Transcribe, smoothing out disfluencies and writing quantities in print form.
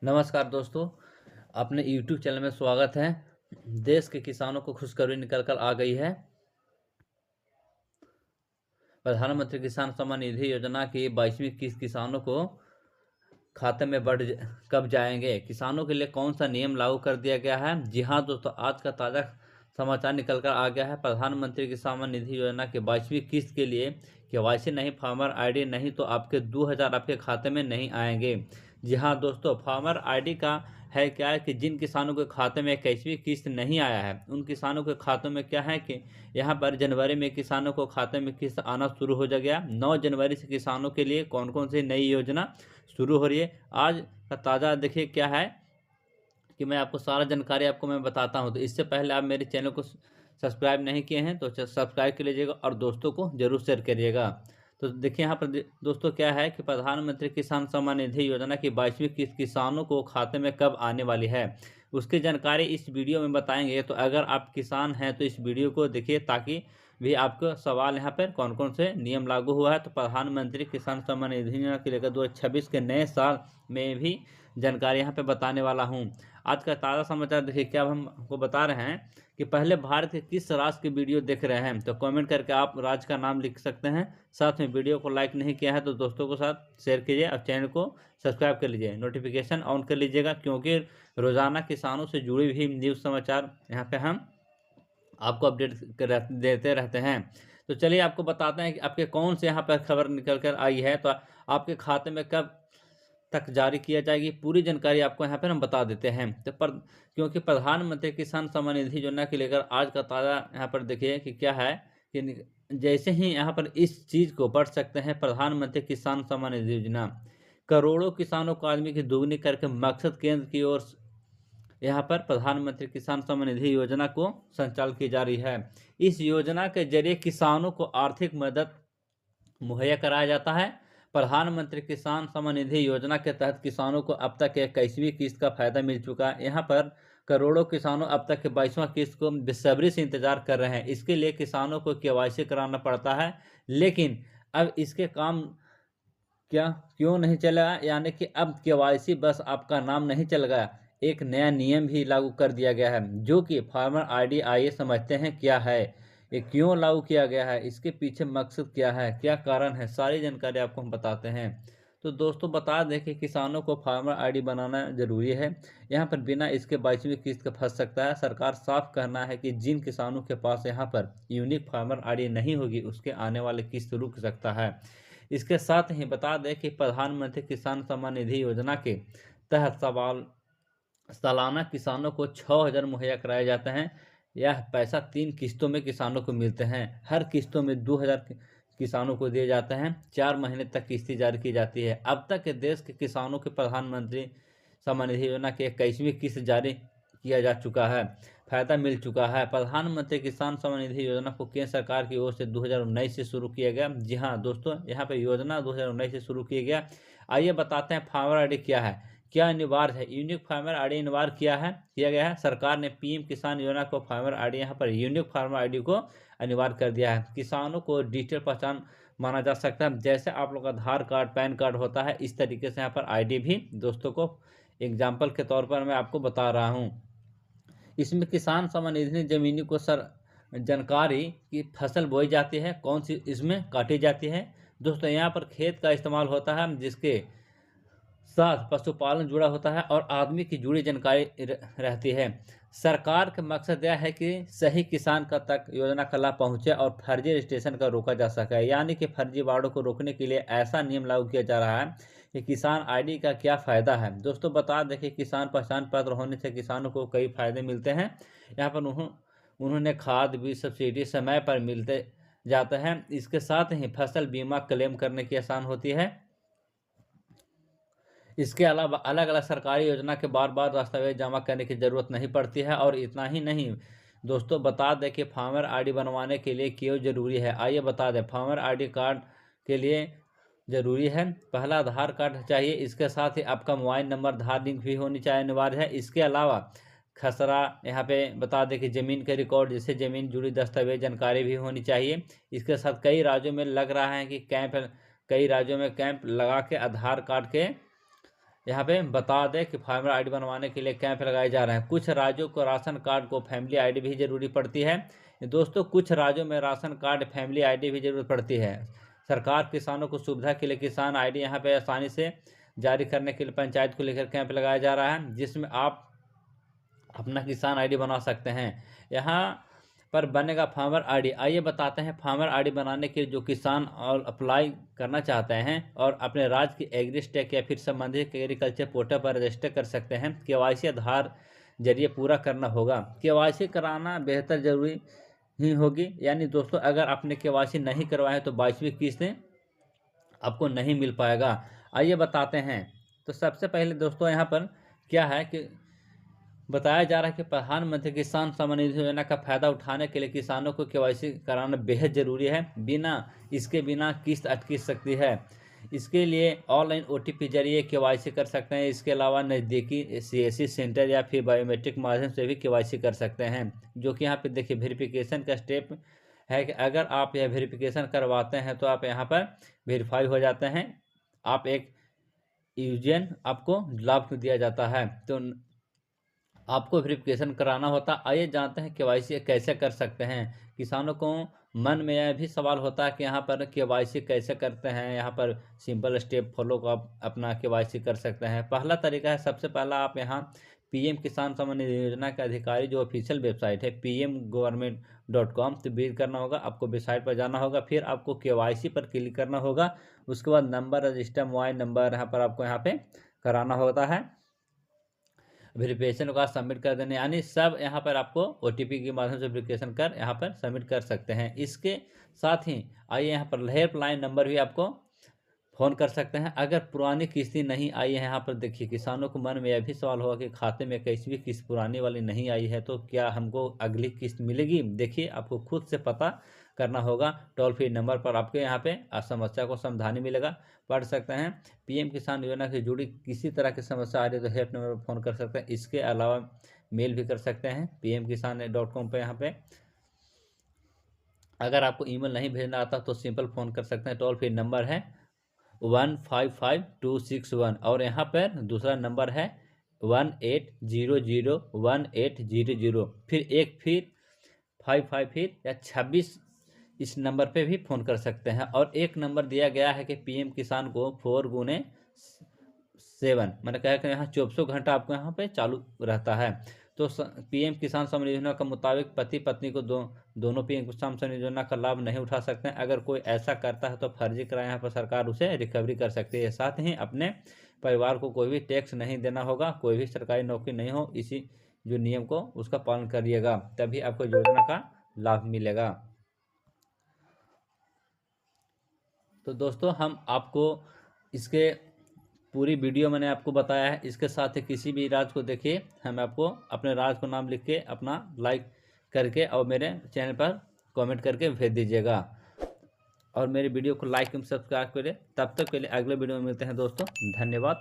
नमस्कार दोस्तों, अपने YouTube चैनल में स्वागत है। देश के किसानों को खुशखबरी निकल कर आ गई है। प्रधानमंत्री किसान सम्मान निधि योजना की 22वीं किस्त किसानों को खाते में कब जाएंगे। किसानों के लिए कौन सा नियम लागू कर दिया गया है। जी हाँ दोस्तों, आज का ताज़ा समाचार निकल कर आ गया है। प्रधानमंत्री किसान सम्मान निधि योजना के 22वीं किस्त के लिए केवाईसी नहीं, फार्मर आईडी नहीं तो आपके 2000 आपके खाते में नहीं आएंगे। जी हाँ दोस्तों, फार्मर आईडी का है क्या है कि जिन किसानों के खाते में 21वीं किस्त नहीं आया है, उन किसानों के खातों में क्या है कि यहाँ पर जनवरी में किसानों को खाते में किस्त आना शुरू हो गया। 9 जनवरी से किसानों के लिए कौन कौन सी नई योजना शुरू हो रही है, आज का ताज़ा देखिए क्या है कि मैं आपको सारा जानकारी मैं बताता हूं। तो इससे पहले आप मेरे चैनल को सब्सक्राइब नहीं किए हैं तो सब्सक्राइब कर लीजिएगा और दोस्तों को जरूर शेयर करिएगा। तो देखिए यहाँ पर दोस्तों क्या है कि प्रधानमंत्री किसान सम्मान निधि योजना की 22वीं किस्त किसानों को खाते में कब आने वाली है, उसकी जानकारी इस वीडियो में बताएंगे। तो अगर आप किसान हैं तो इस वीडियो को देखिए ताकि भी आपको सवाल यहाँ पर कौन कौन से नियम लागू हुआ है। तो प्रधानमंत्री किसान सम्मान निधि योजना के लेकर 2026 के नए साल में भी जानकारी यहाँ पे बताने वाला हूँ। आज का ताज़ा समाचार देखिए क्या हम आपको बता रहे हैं कि पहले भारत के किस राज्य की वीडियो देख रहे हैं। तो कमेंट करके आप राज्य का नाम लिख सकते हैं। साथ में वीडियो को लाइक नहीं किया है तो दोस्तों के साथ शेयर कीजिए और चैनल को सब्सक्राइब कर लीजिए, नोटिफिकेशन ऑन कर लीजिएगा, क्योंकि रोजाना किसानों से जुड़ी हुई न्यूज़ समाचार यहाँ पे हम आपको अपडेट देते रहते हैं। तो चलिए आपको बताते हैं कि आपके कौन से यहाँ पर खबर निकल कर आई है, तो आपके खाते में कब तक जारी किया जाएगी, पूरी जानकारी आपको यहाँ पर हम बता देते हैं। तो क्योंकि प्रधानमंत्री किसान सम्मान निधि योजना के लेकर आज का ताज़ा यहाँ पर देखिए कि क्या है कि जैसे ही यहाँ पर इस चीज़ को पढ़ सकते हैं, प्रधानमंत्री किसान सम्मान निधि योजना करोड़ों किसानों को आदमी की दोगुनी करके मकसद केंद्र की ओर यहाँ पर प्रधानमंत्री किसान सम्मान निधि योजना को संचालित की जा रही है। इस योजना के जरिए किसानों को आर्थिक मदद मुहैया कराया जाता है। प्रधानमंत्री किसान सम्मान निधि योजना के तहत किसानों को अब तक 21वीं किस्त का फायदा मिल चुका है। यहाँ पर करोड़ों किसानों अब तक के 22वां किस्त को बेसब्री से इंतजार कर रहे हैं। इसके लिए किसानों को केवाईसी कराना पड़ता है, लेकिन अब इसके काम क्यों नहीं चला, यानी कि अब केवाईसी बस आपका नाम नहीं चल गया, एक नया नियम भी लागू कर दिया गया है जो कि फार्मर आईडी। आइए समझते हैं क्या है, ये क्यों लागू किया गया है, इसके पीछे मकसद क्या है, क्या कारण है, सारी जानकारी आपको हम बताते हैं। तो दोस्तों बता दें कि किसानों को फार्मर आईडी बनाना जरूरी है। यहाँ पर बिना इसके 22वीं किस्त का फंस सकता है। सरकार साफ कहना है कि जिन किसानों के पास यहाँ पर यूनिक फार्मर आईडी नहीं होगी उसके आने वाले किस्त रुक सकता है। इसके साथ ही बता दें कि प्रधानमंत्री किसान सम्मान निधि योजना के तहत सालाना किसानों को 6000 मुहैया कराए जाते हैं। यह पैसा 3 किस्तों में किसानों को मिलते हैं। हर किस्तों में 2000 किसानों को दिए जाते हैं। 4 महीने तक किस्तें जारी की जाती है। अब तक के देश के किसानों के प्रधानमंत्री सम्मान निधि योजना की 21वीं किस्त जारी किया जा चुका है, फायदा मिल चुका है। प्रधानमंत्री किसान सम्मान निधि योजना को केंद्र सरकार की ओर से 2019 से शुरू किया गया। जी हाँ दोस्तों, यहाँ पर योजना 2019 से शुरू किया गया। आइए बताते हैं फार्मर आईडी क्या है, क्या अनिवार्य है। यूनिक फार्मर आईडी अनिवार्य किया गया है। सरकार ने पीएम किसान योजना को फार्मर आईडी यहाँ पर यूनिक फार्मर आईडी को अनिवार्य कर दिया है। किसानों को डिजिटल पहचान माना जा सकता है। जैसे आप लोग का आधार कार्ड, पैन कार्ड होता है, इस तरीके से यहाँ पर आईडी भी दोस्तों को एग्जाम्पल के तौर पर मैं आपको बता रहा हूँ। इसमें किसान सम्मान निधि जमीनी को जानकारी की फसल बोई जाती है, कौन सी इसमें काटी जाती है। दोस्तों यहाँ पर खेत का इस्तेमाल होता है जिसके साथ पशुपालन जुड़ा होता है और आदमी की जुड़ी जानकारी रहती है। सरकार का मकसद यह है कि सही किसान का तक योजना का लाभ पहुंचे और फर्जी रजिस्ट्रेशन का रोका जा सके, यानी कि फर्जीवाड़ों को रोकने के लिए ऐसा नियम लागू किया जा रहा है कि किसान आईडी का क्या फ़ायदा है। दोस्तों बता दें कि किसान पहचान पत्र होने से किसानों को कई फायदे मिलते हैं। यहाँ पर उन्होंने खाद बीज सब्सिडी समय पर मिलते जाते हैं। इसके साथ ही फसल बीमा क्लेम करने की आसान होती है। इसके अलावा अलग अलग सरकारी योजना के बार बार दस्तावेज जमा करने की ज़रूरत नहीं पड़ती है। और इतना ही नहीं दोस्तों, बता दें कि फार्मर आईडी बनवाने के लिए क्यों ज़रूरी है। आइए बता दें, फार्मर आईडी कार्ड के लिए ज़रूरी है, पहला आधार कार्ड चाहिए। इसके साथ ही आपका मोबाइल नंबर आधार लिंक भी होनी चाहिए, अनिवार्य है। इसके अलावा खसरा यहाँ पे बता दें कि ज़मीन के रिकॉर्ड, जिससे ज़मीन जुड़ी दस्तावेज जानकारी भी होनी चाहिए। इसके साथ कई राज्यों में लग रहा है कि कई राज्यों में कैंप लगा के आधार कार्ड के यहाँ पे बता दें कि फार्मर आईडी बनवाने के लिए कैंप लगाए जा रहे हैं। कुछ राज्यों को राशन कार्ड को फैमिली आईडी भी जरूरी पड़ती है। दोस्तों, कुछ राज्यों में राशन कार्ड फैमिली आईडी भी जरूरत पड़ती है। सरकार किसानों को सुविधा के लिए किसान आईडी यहाँ पे आसानी से जारी करने के लिए पंचायत को लेकर कैंप लगाया जा रहा है, जिसमें आप अपना किसान आईडी बना सकते हैं। यहाँ पर बनेगा फार्मर आईडी। आइए बताते हैं फार्मर आईडी बनाने के जो किसान और अप्लाई करना चाहते हैं और अपने राज्य की एग्रीस्टेक या फिर संबंधित एग्रीकल्चर पोर्टल पर रजिस्टर कर सकते हैं। केवाईसी आधार जरिए पूरा करना होगा। केवाईसी कराना बेहतर जरूरी ही होगी। यानी दोस्तों, अगर आपने केवाईसी नहीं करवाया तो 22वीं किस्त आपको नहीं मिल पाएगा। आइए बताते हैं। तो सबसे पहले दोस्तों यहाँ पर क्या है कि बताया जा रहा है कि प्रधानमंत्री किसान सम्मान निधि योजना का फायदा उठाने के लिए किसानों को केवाईसी कराना बेहद जरूरी है। इसके बिना किस्त अटक सकती है। इसके लिए ऑनलाइन ओटीपी जरिए केवाईसी कर सकते हैं। इसके अलावा नज़दीकी सीएससी सेंटर या फिर बायोमेट्रिक माध्यम से भी केवाईसी कर सकते हैं। जो कि यहाँ पे देखिए वेरिफिकेशन का स्टेप है कि अगर आप यह वेरिफिकेशन करवाते हैं तो आप यहाँ पर वेरीफाई हो जाते हैं। आप एक यूजन आपको लाभ दिया जाता है, तो आपको वेरिफिकेशन कराना होता। आइए जानते हैं केवाईसी कैसे कर सकते हैं। किसानों को मन में यह भी सवाल होता है कि यहाँ पर केवाईसी कैसे करते हैं। यहाँ पर सिंपल स्टेप फॉलो को आप अपना केवाईसी कर सकते हैं। पहला तरीका है, सबसे पहला आप यहाँ पीएम किसान सम्मान निधि योजना के अधिकारी जो ऑफिशियल वेबसाइट है pmgovernment.com तो विजिट करना होगा। आपको वेबसाइट पर जाना होगा, फिर आपको केवाईसी पर क्लिक करना होगा। उसके बाद नंबर रजिस्टर मोबाइल नंबर यहाँ पर आपको यहाँ पे कराना होता है। वेरिफिकेशन का सबमिट कर देने, यानी सब यहाँ पर आपको ओटीपी के माध्यम से वेरिफिकेशन कर यहाँ पर सबमिट कर सकते हैं। इसके साथ ही आइए यहाँ पर हेल्पलाइन नंबर भी आपको फ़ोन कर सकते हैं। अगर पुरानी किस्तें नहीं आई है, यहाँ पर देखिए किसानों को मन में यह भी सवाल होगा कि खाते में कैसी भी किस्त पुरानी वाली नहीं आई है तो क्या हमको अगली किस्त मिलेगी। देखिए, आपको खुद से पता करना होगा। टोल फ्री नंबर पर आपके यहाँ पे समस्या को समाधान मिलेगा, पढ़ सकते हैं। पीएम किसान योजना से जुड़ी किसी तरह की समस्या आ रही है तो हेल्प नंबर पर फ़ोन कर सकते हैं। इसके अलावा मेल भी कर सकते हैं pmkisan.com पे। यहाँ पे अगर आपको ईमेल नहीं भेजना आता तो सिंपल फ़ोन कर सकते हैं। टोल फ्री नंबर है 155261 और यहाँ पर दूसरा नंबर है 18001800 फिर 55 फिर या 26 इस नंबर पे भी फ़ोन कर सकते हैं। और एक नंबर दिया गया है कि पीएम किसान को 4x7 मैंने कहा कि यहाँ 24 घंटा आपको यहाँ पे चालू रहता है। तो पीएम किसान सम्मान योजना के मुताबिक पति पत्नी को दोनों पीएम किसान सम्मान योजना का लाभ नहीं उठा सकते हैं। अगर कोई ऐसा करता है तो फर्जी करार यहाँ पर सरकार उसे रिकवरी कर सकती है। साथ ही अपने परिवार को कोई भी टैक्स नहीं देना होगा, कोई भी सरकारी नौकरी नहीं हो, इसी जो नियम को उसका पालन करिएगा, तभी आपको योजना का लाभ मिलेगा। तो दोस्तों, हम आपको इसके पूरी वीडियो मैंने आपको बताया है। इसके साथ ही किसी भी राज्य को देखिए, हम आपको अपने राज्य को नाम लिख के अपना लाइक करके और मेरे चैनल पर कमेंट करके भेज दीजिएगा और मेरे वीडियो को लाइक एवं सब्सक्राइब करें। तब तक के लिए अगले वीडियो में मिलते हैं दोस्तों। धन्यवाद।